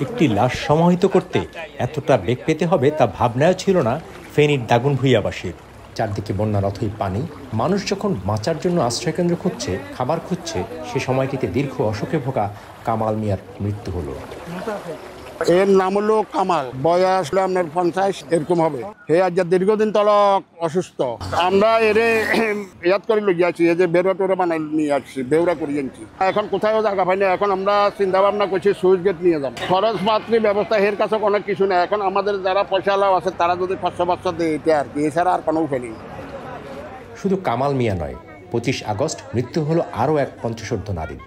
একটি লাশ সমাহিত করতে এতটা বেগ পেতে হবে তা ভাবনাও ছিল না ফেনীর দাগনভূঞাবাসীর। চারদিকে বন্যার অথই পানি, মানুষ যখন বাঁচার জন্য আশ্রয়কেন্দ্র খুঁজছে, খাবার খুঁজছে, সে সময়টিতে দীর্ঘ অসুখে ভোগা কামাল মিয়ার মৃত্যু হলো। এর নাম হলো কামাল, বয়স আপনার 50 এরকম হবে। হে আজ দীর্ঘদিন তলক অসুস্থ। আমরা এরে ইয়াদ করে লইয়া আছি, এই যে বেউরা টেউরা বানাই নিয়ে আসছি, বেউরা করে আনছি। এখন কোথাও জায়গা পাই না, এখন আমরা চিন্তা ভাবনা করছি সুইচ গেট নিয়ে যাবো। খরচ পাত্রী ব্যবস্থা এর কাছে অনেক কিছু নেই। এখন আমাদের যারা পয়সা লাভ আছে তারা যদি 500 দেয় এটা আর কি, এছাড়া আর কোনো উপায় নেই। শুধু কামাল মিয়া নয়, 25 আগস্ট মৃত্যু হলো আরও এক পঞ্চশোর্ধ্ব নারী।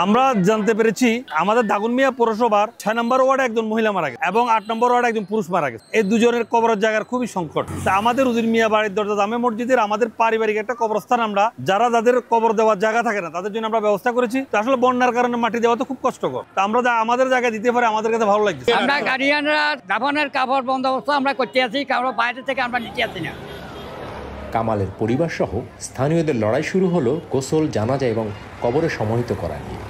আমরা জানতে পেরেছি আমাদের দাগনভূঞা পৌরসভার 6 নম্বর ওয়ার্ডে একজন মহিলা মারা গেছে এবং 8 নম্বর ওয়ার্ডে একজন পুরুষ মারা গেছে। এই দুজনের কবরের জায়গার খুবই সংকট। আমাদের উজির মিয়া বাড়ির দরজা জামে মসজিদের আমাদের পারিবারিক একটা কবরস্থান, আমরা যাদের কবর দেওয়ার জায়গা থাকে না তাদের জন্য আমরা ব্যবস্থা করেছি। আসলে বন্যার কারণে মাটি দেওয়া তো খুব কষ্টকর, তা আমরা আমাদের জায়গায় দিতে পারে আমাদের কাছে ভালো লাগছে। আমরা গার্ডিয়ানরা দাফনের কাপড় বন্দোবস্ত আমরা করতে আছি, কারণ বাইরে থেকে আমরা নিতে আসি না। কামালের পরিবার সহ স্থানীয়দের লড়াই শুরু হলো গোসল, জানাজা এবং কবরে সমাহিত করা নিয়ে।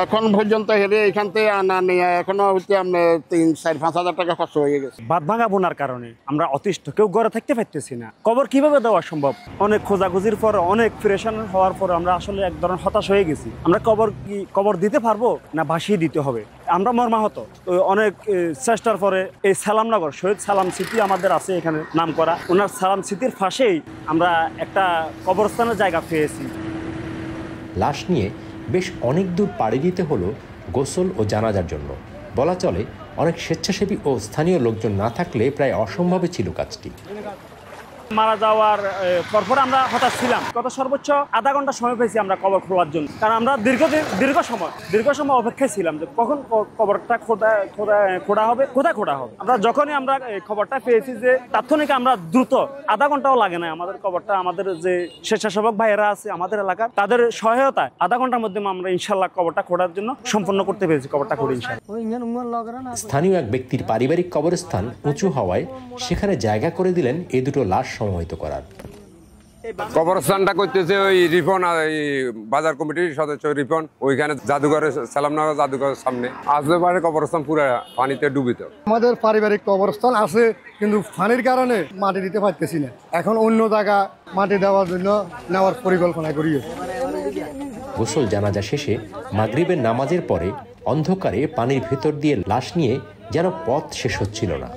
এখন পর্যন্ত হেরে এখান থেকে আনা নিয়ে এখনো হচ্ছে আপনার 3-4-5 হাজার টাকা খরচ হয়ে গেছে। বাঁধ ভাঙা বোনার কারণে আমরা অতিষ্ঠ, কেউ ঘরে থাকতে পারতেছি না। কবর কিভাবে দেওয়া সম্ভব? অনেক খোঁজাখুঁজির পর, অনেক প্রেশান হওয়ার পর আমরা আসলে এক ধরনের হতাশ হয়ে গেছি। আমরা কবর দিতে পারবো না ভাসিয়ে দিতে হবে, আমরা মর্মাহত। অনেক চেষ্টার পরে এই সালামনগর শহীদ সালাম স্মৃতি আমাদের আছে এখানে নাম করা, ওনার সালাম স্মৃতির পাশেই আমরা একটা কবরস্থানের জায়গা পেয়েছি। লাশ নিয়ে বেশ অনেক দূর পাড়ি দিতে হলো গোসল ও জানাজার জন্য। বলা চলে অনেক স্বেচ্ছাসেবী ও স্থানীয় লোকজন না থাকলে প্রায় অসম্ভবই ছিল কাজটি। মারা যাওয়ার পরপর আমরা হতাশ ছিলাম। কত সর্বোচ্চ আধা ঘন্টা সময় পেয়েছি আমরা কবর খোলার জন্য, কারণ আমরা দীর্ঘ সময় অপেক্ষায় ছিলাম যে কখন কবরটা খোঁড়া হবে, কোথায় খোঁড়া হবে। আমরা যখনই আমরা খবরটা পেয়েছি যে তাৎক্ষণিক আমরা দ্রুত, আধা ঘন্টাও লাগে না, আমাদের কবরটা, আমাদের যে স্বেচ্ছাসেবক ভাইয়েরা আছে আমাদের এলাকার, তাদের সহায়তায় আধা ঘন্টার মধ্যে আমরা ইনশাল্লাহ কবরটা খোঁড়ার জন্য সম্পন্ন করতে পেরেছি। কবরটা খোঁড়ে ইনশাল্লাহ। স্থানীয় এক ব্যক্তির পারিবারিক কবরস্থান উঁচু হওয়ায় সেখানে জায়গা করে দিলেন এই দুটো লাশ সমাহিত করার। কবরস্থানটা করতেছে ওই রিপন, বাজার কমিটির সদস্য রিপন, ওইখানে জাদুঘরের সালামনগর জাদুঘরের সামনে। আসলে পারে কবরস্থান পুরো পানিতে ডুবিত। আমাদের পারিবারিক কবরস্থান আছে, কিন্তু পানির কারণে মাটি দিতে পারতেছি না। এখন অন্য জায়গা মাটি দেওয়ার জন্য নেওয়ার পরিকল্পনা করি। গোসল জানাজা শেষে মাগরিবের নামাজের পরে অন্ধকারে পানির ভেতর দিয়ে লাশ নিয়ে যেন পথ শেষ হচ্ছিল না।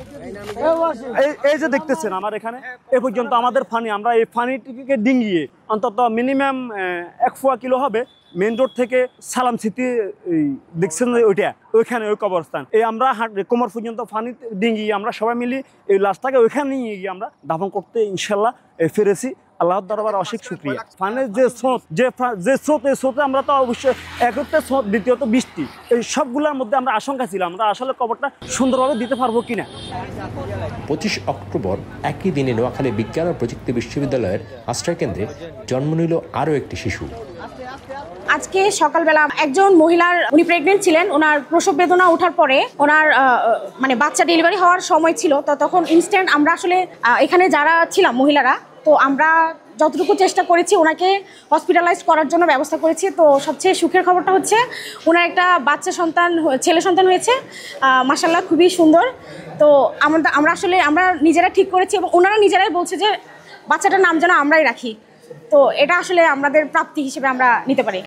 এই যে দেখতেছেন আমার এখানে এ পর্যন্ত আমাদের ফানি, আমরা এই ফানিটিকে ডিঙ্গিয়ে অন্তত মিনিমাম 1 কিলো হবে মেন রোড থেকে সালাম স্মৃতি দেখছেন ওইখানে ওই কবরস্থান, এই আমরা কোমর পর্যন্ত ফানি ডিঙ্গিয়ে আমরা সবাই মিলে এই লাশটাকে ওইখানে নিয়ে গিয়ে আমরা দাফন করতে ইনশাল্লাহ ফিরেছি। আল্লাহর দরবার অশেষ শুকরিয়া। ফানের যে স্রোত, এই স্রোতে আমরা তো অবশ্যই একত্রে স্রোত, দ্বিতীয়ত বৃষ্টি, এই সবগুলোর মধ্যে আমরা আশঙ্কা ছিলাম আমরা আসলে কবরটা সুন্দরভাবে দিতে পারবো কিনা। 25 অক্টোবর একই দিনে নোয়াখালী বিজ্ঞান ও প্রযুক্তি বিশ্ববিদ্যালয়ের আশ্রয়কেন্দ্রে জন্ম নিল আরও একটি শিশু। আজকে সকালবেলা একজন মহিলার, উনি প্রেগনেন্ট ছিলেন, ওনার প্রসব বেদনা ওঠার পরে ওনার বাচ্চা ডেলিভারি হওয়ার সময় ছিল, তো তখন ইনস্ট্যান্ট আমরা আসলে এখানে যারা ছিলাম মহিলারা, তো আমরা যতটুকু চেষ্টা করেছি ওনাকে হসপিটালাইজ করার জন্য ব্যবস্থা করেছি। তো সবচেয়ে সুখের খবরটা হচ্ছে ওনার একটা বাচ্চা সন্তান, ছেলে সন্তান হয়েছে, মাশাআল্লাহ খুবই সুন্দর। তো আমরা নিজেরা ঠিক করেছি এবং ওনারা নিজেরাই বলছে যে বাচ্চাটার নাম যেন আমরাই রাখি। তো এটা আসলে আমাদের প্রাপ্তি হিসেবে আমরা নিতে পারি।